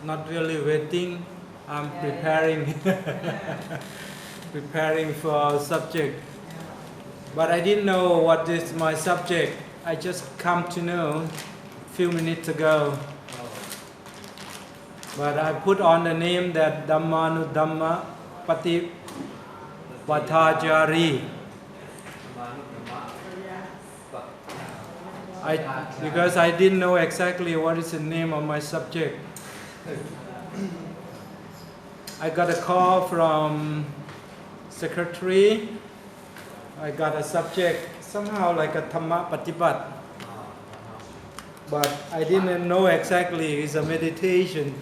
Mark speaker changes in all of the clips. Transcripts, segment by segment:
Speaker 1: Not really waiting, I'm preparing preparing for subject. But I didn't know what is my subject. I just come to know a few minutes ago. But I put on the name that Dhamma Patipattajari. Because I didn't know exactly what is the name of my subject. I got a call from secretary. I got a subject somehow like a Dhamma Patipat, but I didn't know exactly it's a meditation.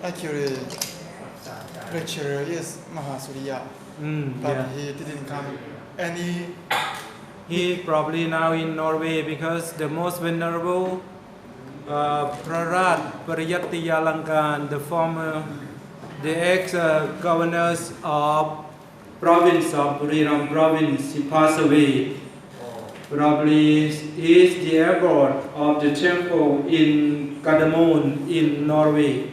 Speaker 2: Actually, lecturer is Mahasuriya, but he didn't come.
Speaker 1: He probably now in Norway because the most venerable Prarat Pariyattiyalankan, the ex-governors of province of Buriram province, he passed away. Probably he is the abbot of the temple in Gardermoen in Norway.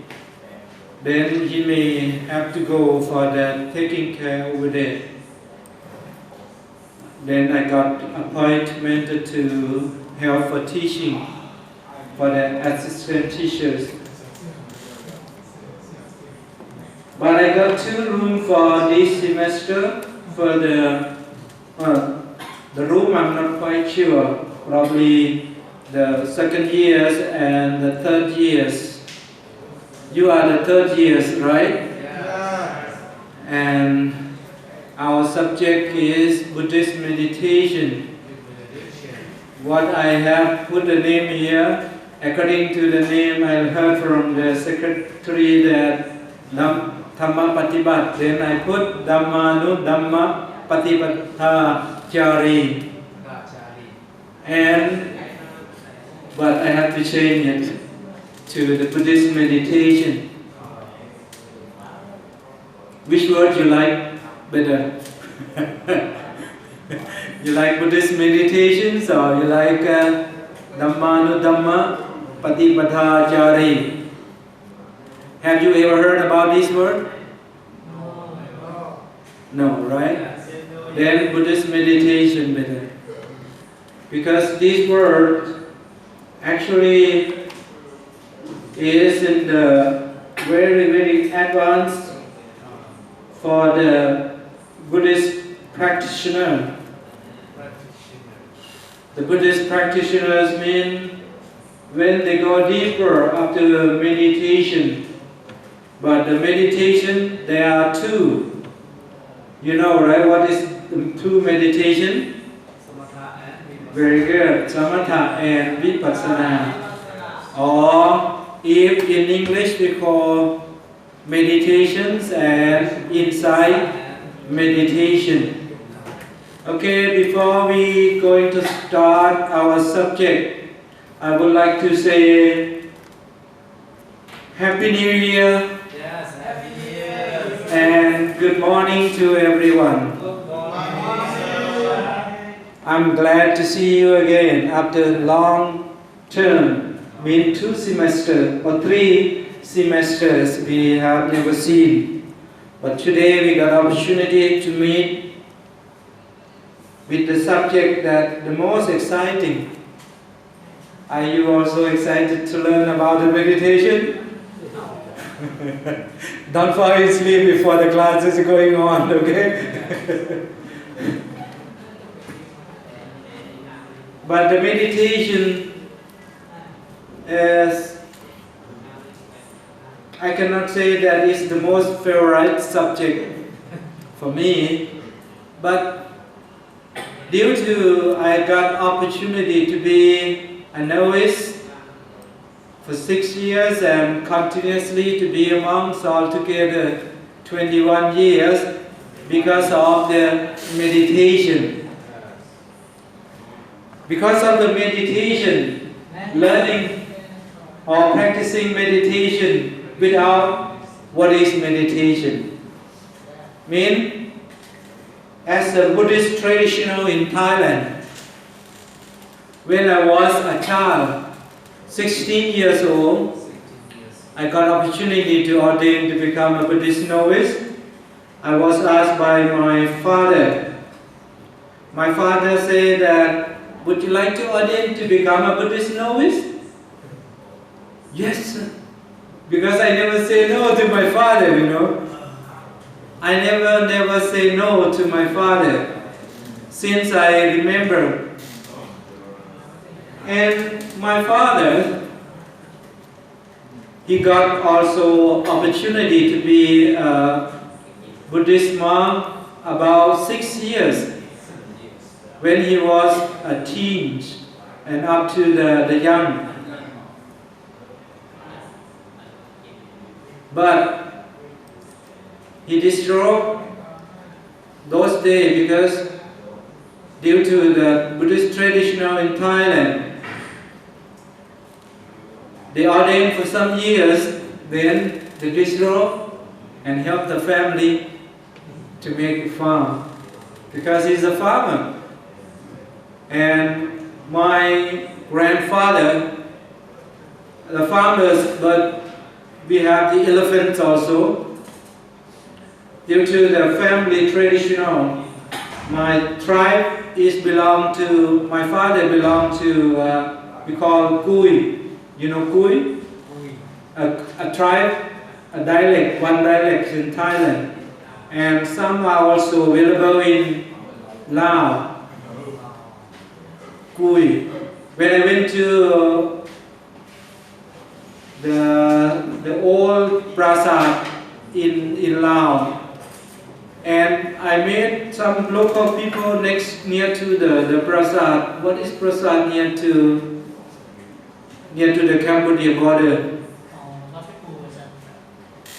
Speaker 1: Then he may have to go for that, taking care over there. Then I got appointment to help for teaching for the assistant teachers. But I got 2 rooms for this semester. For the room I'm not quite sure. Probably the 2nd years and the 3rd years. You are the 3rd years, right?
Speaker 2: Yeah.
Speaker 1: And our subject is Buddhist Meditation. What I have put the name here, according to the name I heard from the secretary that Dhamma Patipat, then I put Dhamma Patipattajari. But I have to change it to the Buddhist meditation. Which word you like better? You like Buddhist meditations or you like Dhamma Patipattajari? Have you ever heard about this word? No, right? Then Buddhist meditation better. Because this word actually is in the very, very advanced for the Buddhist practitioner. The Buddhist practitioners mean when they go deeper after meditation. But the meditation, there are 2. You know, right? What is the 2 meditation? Very good. Samatha and Vipassana. Or if in English we call meditations and insight meditation. Okay, before we going to start our subject, I would like to say Happy New Year.
Speaker 3: Yes, Happy New Year.
Speaker 1: And good morning to everyone.
Speaker 3: Good morning.
Speaker 1: I'm glad to see you again after long term, been 2 semesters or 3 semesters we have never seen. But today we got opportunity to meet with the subject that the most exciting. Are you also excited to learn about the meditation? Don't fall asleep before the class is going on, okay? But the meditation is, I cannot say that it's the most favorite subject for me, but due to I got opportunity to be a novice for 6 years and continuously to be a monk altogether 21 years because of the meditation. Because of the meditation, learning or practicing meditation without what is meditation. Mean, as a Buddhist traditional in Thailand, when I was a child, 16 years old, I got opportunity to ordain to become a Buddhist novice. I was asked by my father. My father said that, would you like to ordain to become a Buddhist novice? Yes, sir. Because I never say no to my father, you know. I never say no to my father since I remember. And my father, he got also opportunity to be a Buddhist monk about 6 years when he was a teen and up to the young. But he destroyed those days because due to the Buddhist tradition in Thailand, they ordained for some years, then they destroy and help the family to make a farm because he's a farmer. And my grandfather, the farmers, but we have the elephants also. Due to the family traditional, my tribe my father belonged to, we call Kui. You know Kui? A tribe, a dialect, one dialect in Thailand. And some are also available in Laos. Kui. When I went to the old prasad in Laos, and I met some local people near to the prasad. What is prasad near to the Cambodia border?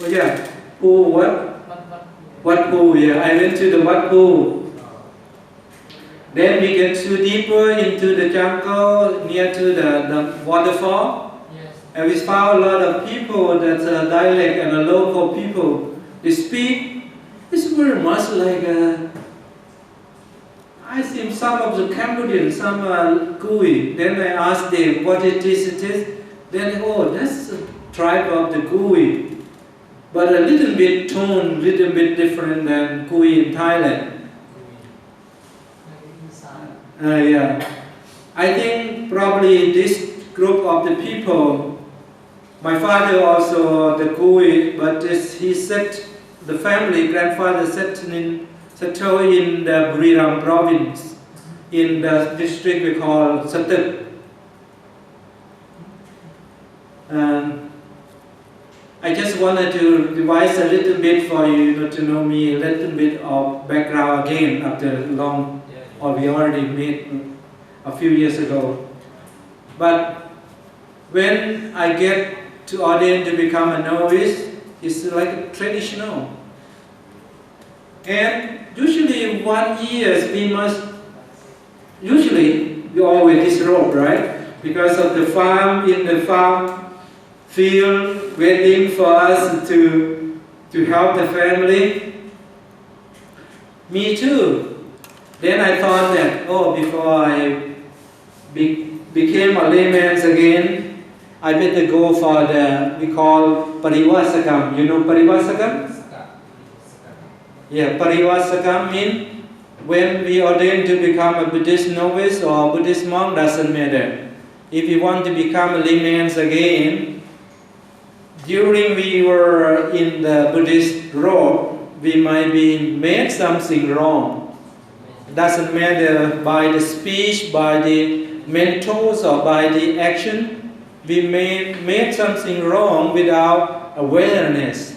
Speaker 1: Oh yeah, Pu what? Wat Pu, yeah. I went to the Wat Pu. Then we get too deeper into the jungle near to the waterfall. Yes. And we found a lot of people that's a dialect and a local people. They speak. It's very much like I think some of the Cambodians, some are Kui. Then I asked them what it is. Then that's a tribe of the Kui. But a little bit tone, little bit different than Kui in Thailand. Yeah. I think probably this group of the people, my father also the Kui, but he set the family, grandfather settled in the Buriram province, in the district we call Subject. I just wanted to revise a little bit for you, to know me a little bit of background again after long, or we already made a few years ago. But when I get to ordain to become a novice, it's like a traditional. And usually 1 year we always disrobe, right? Because of the farm, in the farm field, waiting for us to help the family. Me too. Then I thought that, before I became a layman again, I better go for we call Parivasakam. You know Parivasakam? Yeah, Parivasakam means when we ordain to become a Buddhist novice or Buddhist monk, doesn't matter. If you want to become a layman again, during we were in the Buddhist robe, we might be made something wrong. Doesn't matter by the speech, by the mental or by the action, we made something wrong without awareness.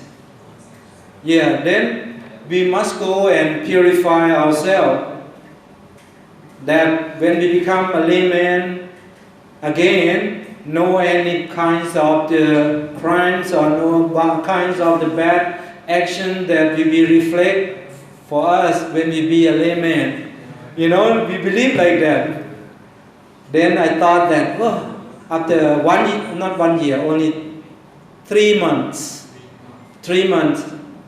Speaker 1: Yeah, then we must go and purify ourselves. That when we become a layman again, no any kinds of the crimes or no kinds of the bad action that will be reflect for us when we be a layman. You know, we believe like that. Then I thought that, after 1 year, not 1 year, only 3 months. 3 months.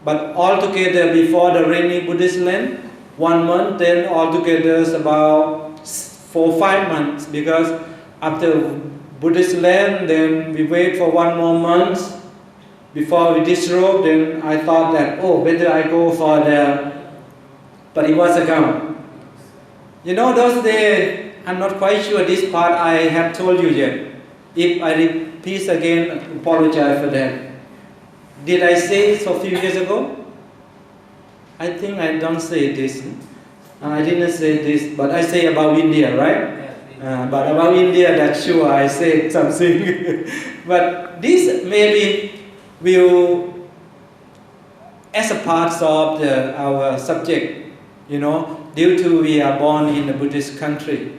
Speaker 1: But altogether before the rainy Buddhist land, 1 month, then altogether is about 4 or 5 months. Because after Buddhist land, then we wait for 1 more month before we disrobe. Then I thought that, better I go for the Parivarsakam. You know, those days, I'm not quite sure this part I have told you yet. If I repeat again, apologize for that. Did I say it a few years ago? I think I don't say this. I didn't say this, but I say about India, right? But about India, that's sure I said something. But this maybe will, as a part of our subject, you know, due to we are born in a Buddhist country,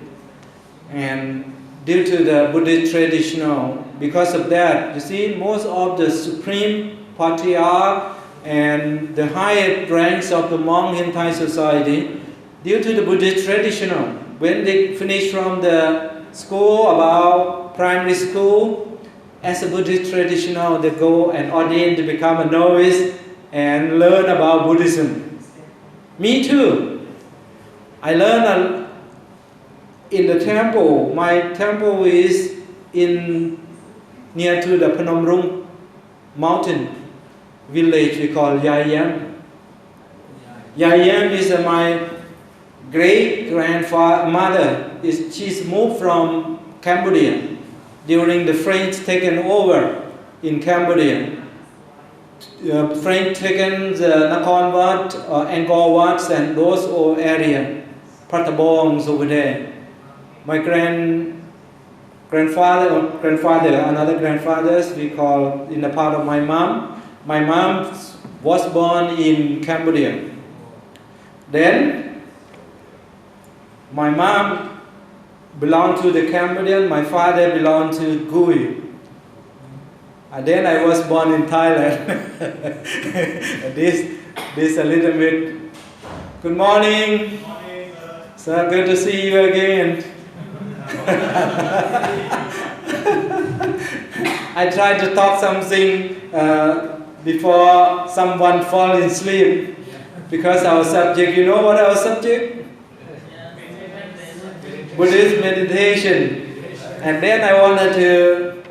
Speaker 1: and due to the Buddhist traditional, because of that, you see, most of the supreme patriarch and the highest ranks of the monk in Thai society, due to the Buddhist traditional, when they finish from the school, about primary school, as a Buddhist traditional, they go and ordain to become a novice and learn about Buddhism. Me too. I learned in the temple. My temple is near to the Phnom Rung mountain village we call Yayam. Yayam is my great grandmother. She's moved from Cambodia during the French taken over in Cambodia. French taken the Nakhon Wat, Angkor Wat, and those old area, Pratabongs over there. My grandfather, another grandfathers, we call in the part of my mom. My mom was born in Cambodia. Then my mom belonged to the Cambodian, my father belonged to Gui. And then I was born in Thailand. This a little bit. Good morning.
Speaker 3: Good morning,
Speaker 1: sir. Good to see you again. I tried to talk something before someone fall asleep, because our subject, you know what our subject? Buddhist meditation. And then I wanted to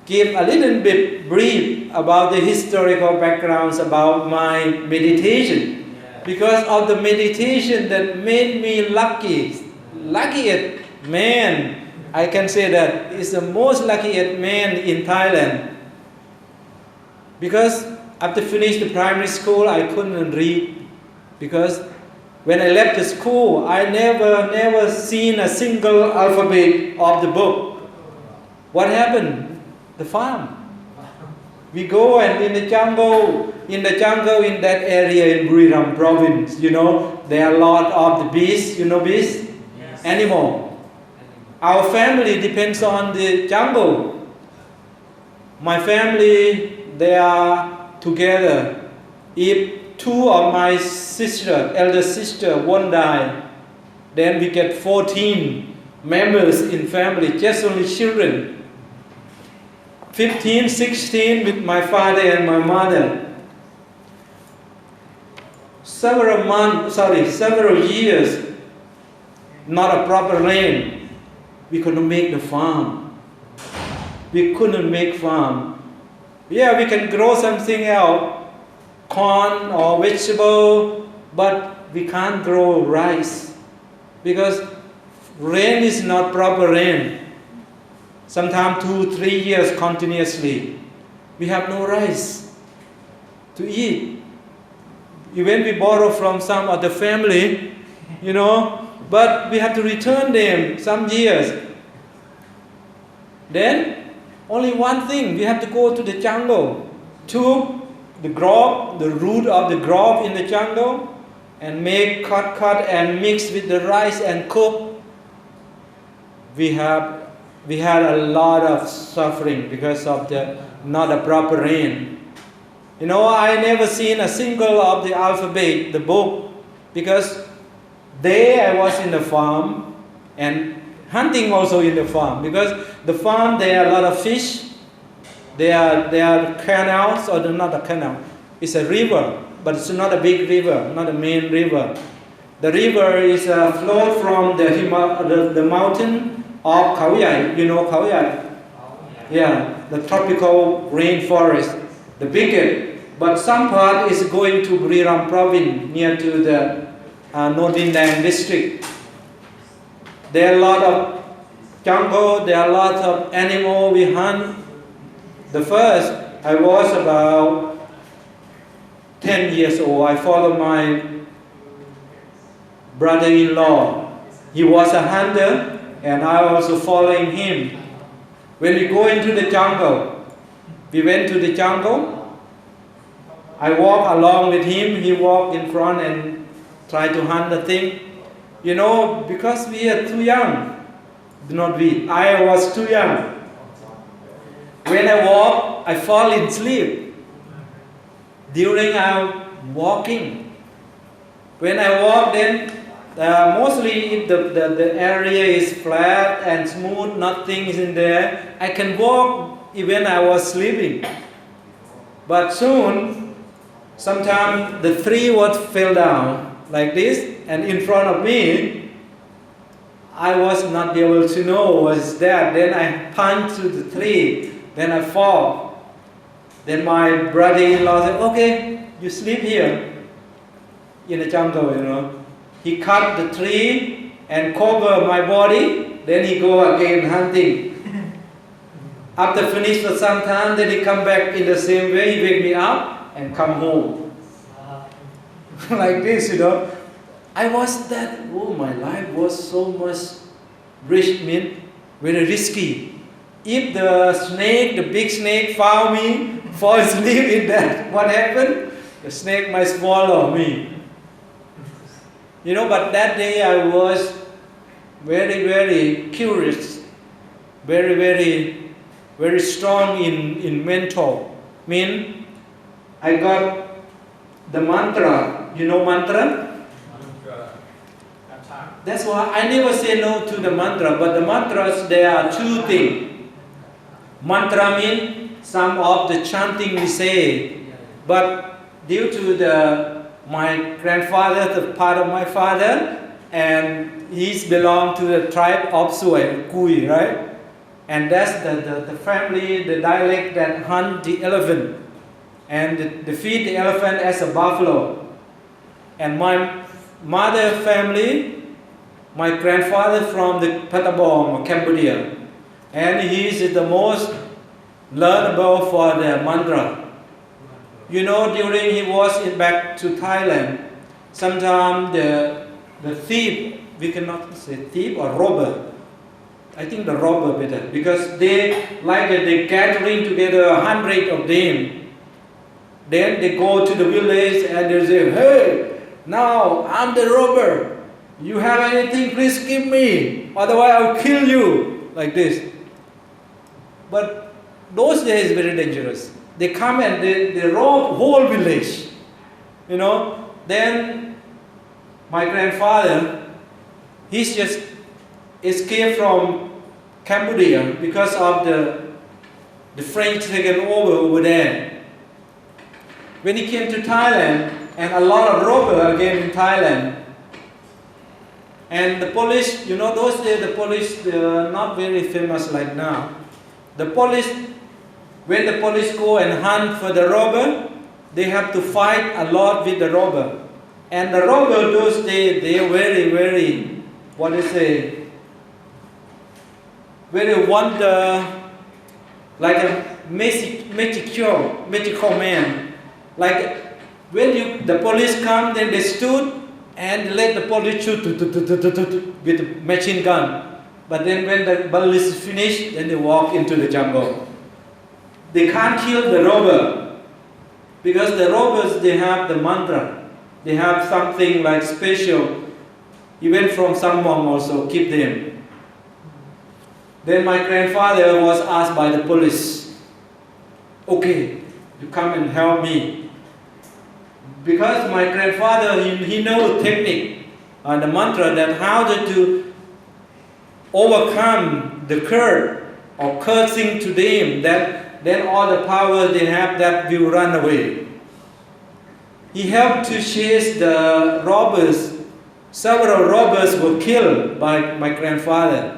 Speaker 1: give a little bit brief about the historical backgrounds about my meditation. Because of the meditation that made me luckiest man, I can say that is the most luckiest man in Thailand. Because after finish the primary school, I couldn't read. Because when I left the school, I never seen a single alphabet of the book. What happened? The farm. We go and in the jungle in that area in Buriram province, you know, there are a lot of the beasts, you know beasts? Yes. Animal. Our family depends on the jungle. My family, they are together. If 2 of my elder sister, one die, then we get 14 members in family, just only children. 15, 16 with my father and my mother. Several years, not a proper rain. We couldn't make the farm. We couldn't make farm. Yeah, we can grow something else, corn or vegetable, but we can't grow rice because rain is not proper rain. Sometimes 2-3 years continuously, we have no rice to eat. Even we borrow from some other family, you know, but we have to return them some years. Then only one thing, we have to go to the jungle, to the grove, the root of the grove in the jungle, and make cut and mix with the rice and cook. We had a lot of suffering because of the not a proper rain. You know, I never seen a single of the alphabet, the book, because there I was in the farm and hunting also in the farm, because the farm there are a lot of fish. There are canals, or not a canal, it's a river, but it's not a big river, not a main river. The river is flowed from the mountain of Khao Yai. You know Khao Yai? Yeah, the tropical rainforest, the biggest. But some part is going to Buriram province, near to the Nodindang district. There are a lot of jungle, there are a lot of animals we hunt. The first, I was about 10 years old. I followed my brother-in-law. He was a hunter, and I also following him. When we go into the jungle, we went to the jungle. I walk along with him. He walked in front and tried to hunt the thing. You know, because we are too young. Not we. I was too young. When I walk, I fall in sleep during our walking. When I walk, then mostly if the area is flat and smooth, nothing is in there, I can walk even I was sleeping. But soon, sometimes the tree would fell down like this, and in front of me, I was not able to know was that. Then I punch to the tree. Then I fall. Then my brother-in-law said, okay, you sleep here in the jungle, you know. He cut the tree and cover my body. Then he go again hunting. After finish for some time, then he come back in the same way. He wake me up and come home. Like this, you know. I was that, oh, my life was so much rich, very risky. If the snake, the big snake found me, fall asleep in that, what happened? The snake might swallow me. You know, but that day I was very, very curious, very, very, very strong in mental. I got the mantra. You know mantra? That's why I never say no to the mantra, but the mantras, there are two things. Mantra means some of the chanting we say, but due to my grandfather, the part of my father, and he's belong to the tribe of Sui, Kui, right? And that's the family, the dialect that hunt the elephant, and they feed the elephant as a buffalo. And my mother family, my grandfather from the Pattabong, Cambodia, and he is the most learnable for the mantra. You know, during he was back to Thailand, sometimes the thief, we cannot say thief or robber, I think the robber better, because they gathering together 100 of them. Then they go to the village and they say, hey, now I'm the robber. You have anything, please give me, otherwise I'll kill you, like this. But those days very dangerous. They come and they rob whole village, you know. Then my grandfather, he's just escaped from Cambodia because of the French taken over there. When he came to Thailand, and a lot of robbers again in Thailand. And the police, you know, those days the police, they are not very famous like now. The police, when the police go and hunt for the robber, they have to fight a lot with the robber. And the robber those days, they are very, very, very wonder, like a magical man. Like when the police come, then they stood and let the police shoot with a machine gun. But then when the battle is finished, then they walk into the jungle. They can't kill the robber because the robbers, they have the mantra. They have something like special, even from some monk also, keep them. Then my grandfather was asked by the police, okay, you come and help me. Because my grandfather, he knows technique and the mantra that how to overcome the curse or cursing to them, that then all the power they have that will run away. He helped to chase the robbers. Several robbers were killed by my grandfather.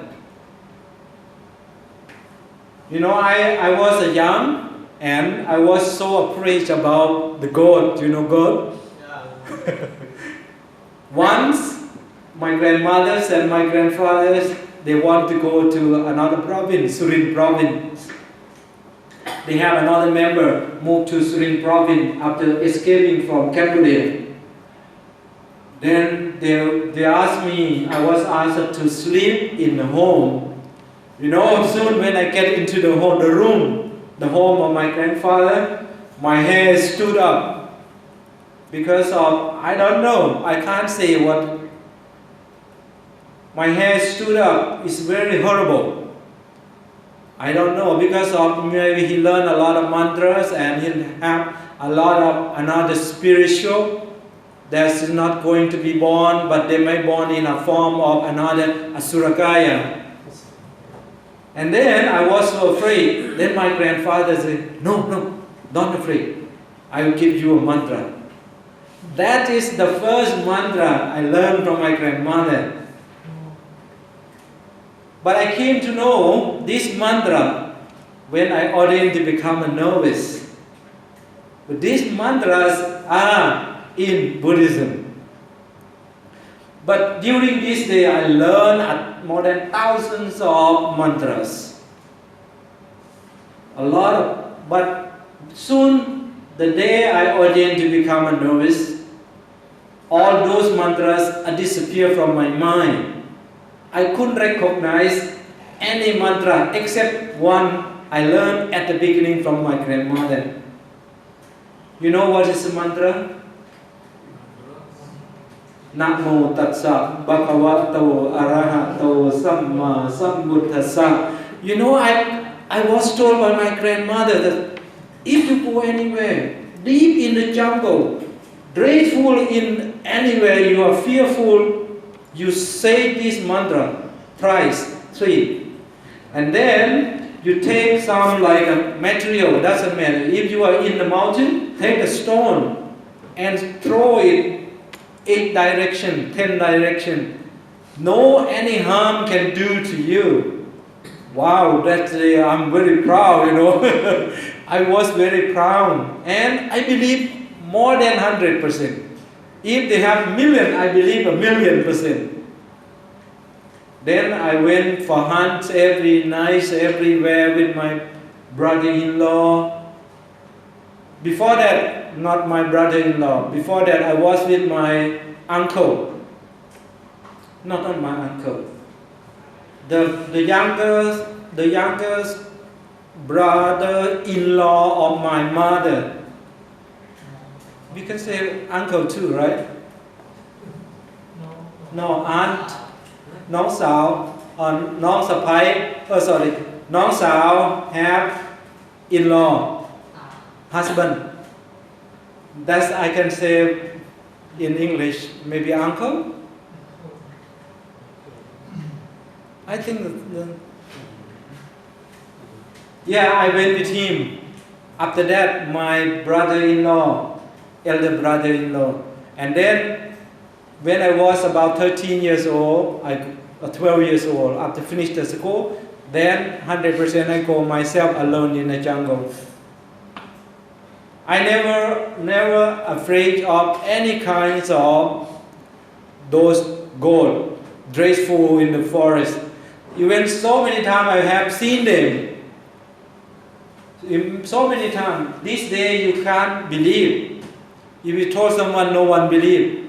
Speaker 1: You know, I was young and I was so afraid about the God. You know God? Yeah. Once, my grandmothers and my grandfathers, they want to go to another province, Surin province. They have another member moved to Surin province after escaping from Cambodia. Then they asked me, I was asked to sleep in the home. You know, soon when I get into the room, the home of my grandfather, my hair stood up because of, I don't know, I can't say what. My hair stood up. It's very horrible. I don't know, because of maybe he learned a lot of mantras and he have a lot of another spiritual that's not going to be born, but they may born in a form of another Asurakaya. And then I was so afraid. Then my grandfather said, no, don't afraid. I will give you a mantra. That is the first mantra I learned from my grandmother. But I came to know this mantra when I ordained to become a novice. But these mantras are in Buddhism. But during this day, I learned more than thousands of mantras. A lot of, but soon, the day I ordained to become a novice, all those mantras disappear from my mind. I couldn't recognize any mantra except one I learned at the beginning from my grandmother. You know what is the mantra? Namo Tatsa Bhagavato Arahato Samma Sambuddhassa. You know, I was told by my grandmother that if you go anywhere, deep in the jungle, dreadful in anywhere you are fearful, you say this mantra thrice, 3. And then you take some like a material, doesn't matter. If you are in the mountain, take a stone and throw it 8 direction, 10 direction. No any harm can do to you. Wow, that's I'm very proud, you know. I was very proud. And I believe more than 100%. If they have million, I believe 1,000,000%. Then I went for hunts every night, everywhere with my brother-in-law. Before that, not my brother-in-law. Before that, I was with my uncle. Not my uncle. The youngest brother-in-law of my mother. We can say uncle too, right? No, aunt, น้องสาว น้องสะใภ้ น้องสาว have in-law, husband. That's I can say in English, maybe uncle. I think yeah, I went with him. After that, my brother-in-law, elder brother-in-law, and then when I was about 13 years old, 12 years old, after finished the school, then 100% I go myself alone in the jungle. I never afraid of any kinds of those gold, graceful in the forest. Even so many times I have seen them. So many times. This day you can't believe. If you told someone, no one believe.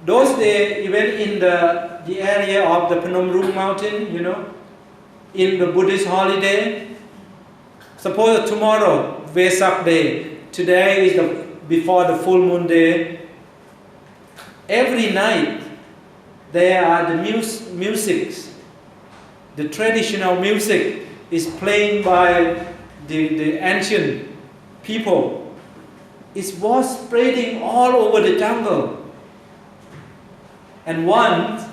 Speaker 1: Those days, even in the area of the Phnom Rung mountain, you know, in the Buddhist holiday. Suppose tomorrow, Vesak day, today is before the full moon day. Every night, there are the musics. The traditional music is playing by the ancient people. It was spreading all over the jungle. And once,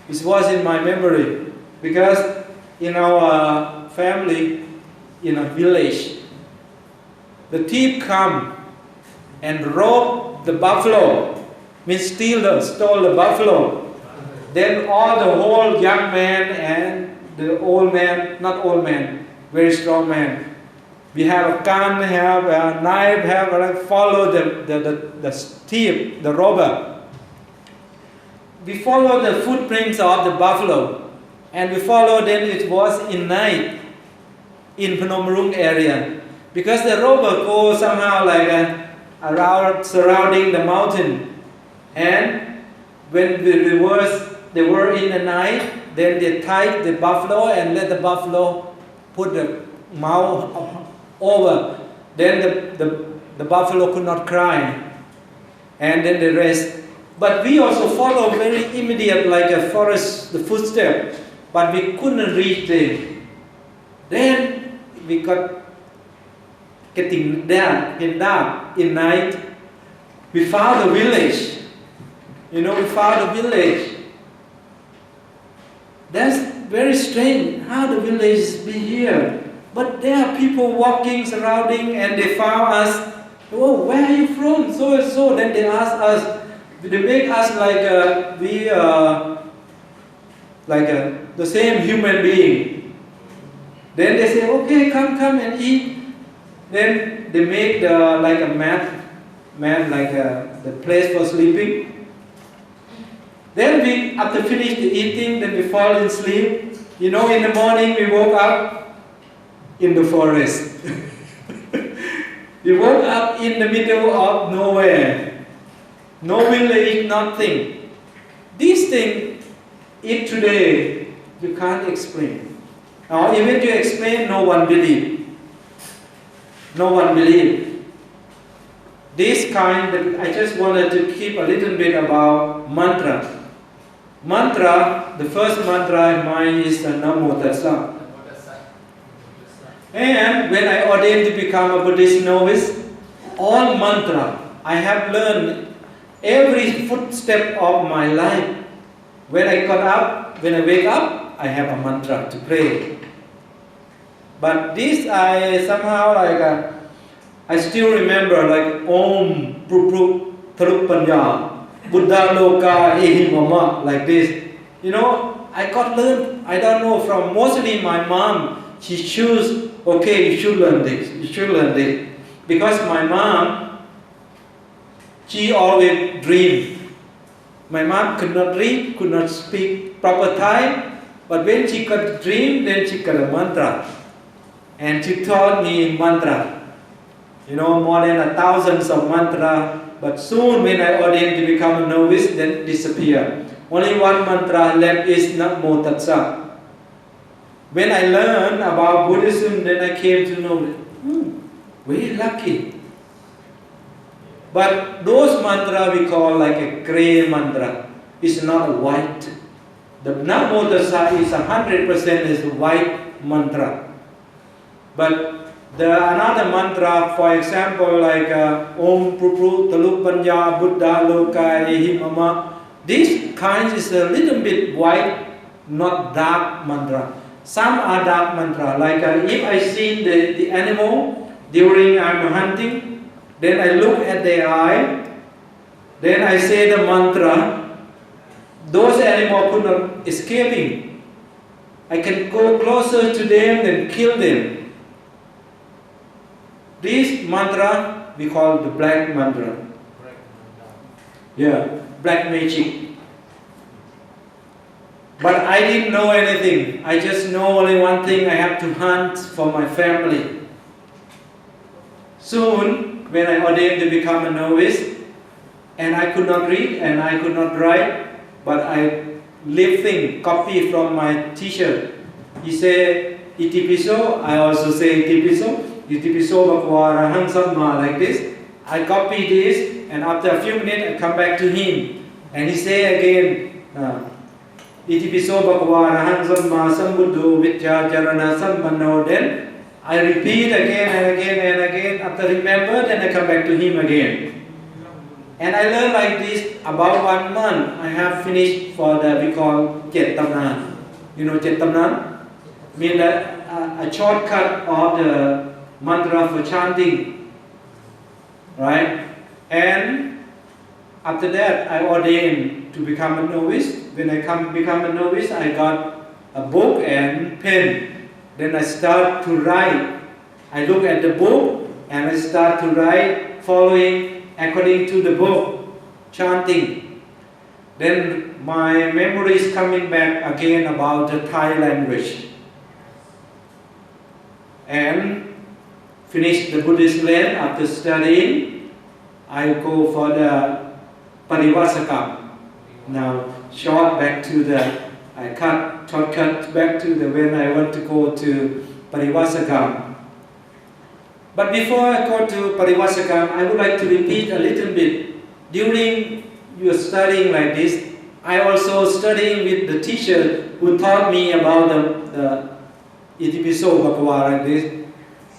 Speaker 1: it was in my memory, because in our family, in a village, the thief come and rob the buffalo, means stole the buffalo. Then all the whole young man and the old man, not old man, very strong man, we have a gun, have a knife, follow the thief, the robber. We follow the footprints of the buffalo, and we follow. Then it was in night in Phnom Rung area, because the robber go somehow around surrounding the mountain, and when they were in the night, then they tied the buffalo and let the buffalo put the mouth over. Then the buffalo could not cry, and then they rest. But we also follow very immediate, like a forest, the footstep, but we couldn't reach them. Then we got getting there in dark, in night. We found a village. We found a village. That's very strange. How the village be here? But there are people walking, surrounding, and they found us. Oh, where are you from? So and so. Then they ask us. They make us the same human being. Then they say, okay, come and eat. Then they make a mat the place for sleeping. Then we, after finish the eating, then we fall in sleep. In the morning we woke up in the forest. We woke up in the middle of nowhere. No village, nothing. These things, if today, you can't explain. Or even to explain, no one believes. No one believes. This kind, I just wanted to keep a little bit about mantra. Mantra, the first mantra in mine is Namo Tassa. And when I ordained to become a Buddhist novice, all mantra, I have learned every footstep of my life. When I wake up, I have a mantra to pray. But this I somehow I still remember Om Pru Tharup Panya, Buddha Loka Ehi Mama, like this. I got learned, I don't know, from mostly my mom. She choose, okay, you should learn this. Because my mom, she always dreamed. My mom could not read, could not speak proper Thai, but when she could dream, then she got a mantra. And she taught me mantra. More than 1,000 of mantra. But soon when I ordained to become a novice, then disappear. Only one mantra left is Namo Tassa. When I learned about Buddhism, then I came to know, very lucky. But those mantra we call like a gray mantra. It's not white. The Namo Tassa is 100% is white mantra. But another mantra, for example, like Om Pru Talup Panya Buddha Loka Ehi Mama. This kind is a little bit white, not dark mantra. Some are dark mantra. Like if I see the animal during I'm hunting, then I look at their eye, then I say the mantra, those animals could not escaping. I can go closer to them and kill them. This mantra we call the black mantra. Yeah, black magic. But I didn't know anything. I just know only one thing, I have to hunt for my family. Soon, when I ordained to become a novice, and I could not read and I could not write, but I copy from my teacher. He say Itipiso, I also say Itipiso. Itipiso Bhagava Arahang Samma, like this. I copy this, and after a few minutes I come back to him, and he say again, Itipiso Bhagava Arahang Samma Sambuddho Vichyajarana Sammano. Then I repeat again and again and again. After remember, then I come back to him again. And I learned like this about 1 month. I have finished for the, we call Jet Tamnan. You know Jet Tamnan? Mean a shortcut of the mantra for chanting. Right? And after that, I ordained to become a novice. When I become a novice, I got a book and pen. Then I start to write. I look at the book and I start to write following according to the book, chanting. Then my memory is coming back again about the Thai language. And finish the Buddhist land after studying. I go for the Parivasakam. Now shortcut back to the when I want to go to Parivasakam. But before I go to Parivasakam, I would like to repeat a little bit. During your studying like this, I also studying with the teacher who taught me about the Itipiso Bhagava like this.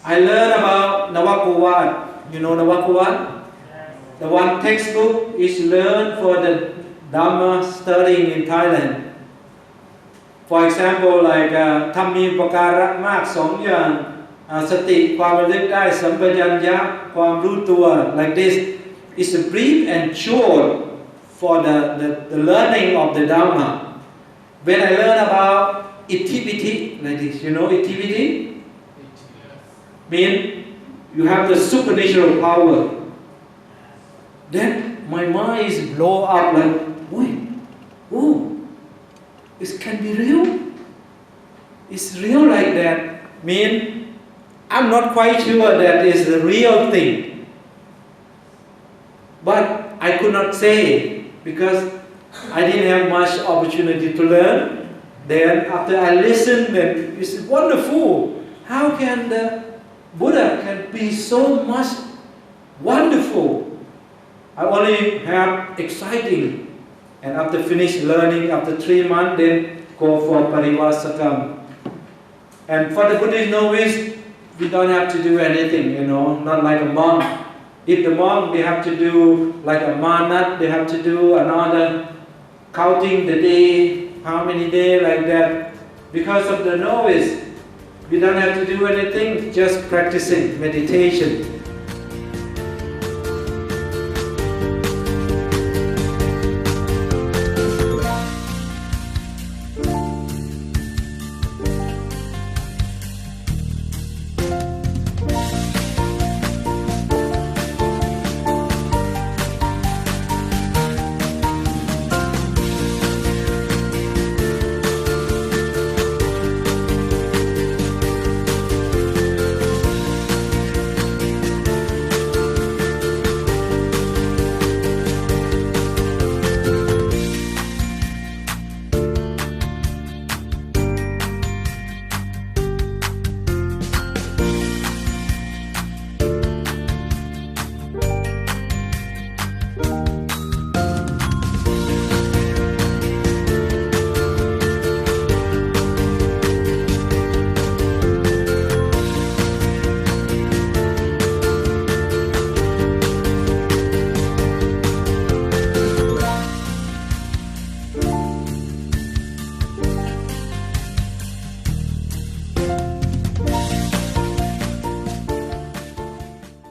Speaker 1: I learned about Navakuvat. You know Navakuvat? The one textbook is learned for the Dhammas studying in Thailand. For example, like ทำมีประการมาก2 อย่าง สติความระลึกได้สัมปชัญญะความรู้ตัว like this is brief and short for the learning of the Dhamma. When I learn about Itiviti, like this, you know Itiviti? Mean you have the supernatural power. Then my mind is blow up like, wait, oh, it can be real? It's real like that. Mean I'm not quite sure that is the real thing. But I could not say because I didn't have much opportunity to learn. Then after I listened, then it's wonderful. How can the Buddha can be so much wonderful? I only have exciting. And after finish learning, after 3 months, then go for Parivasakam. And for the Buddhist novice, we don't have to do anything, you know, not like a monk. If the monk, they have to do like a manat, they have to do another counting the day, how many days like that. Because of the novice, we don't have to do anything, just practicing meditation.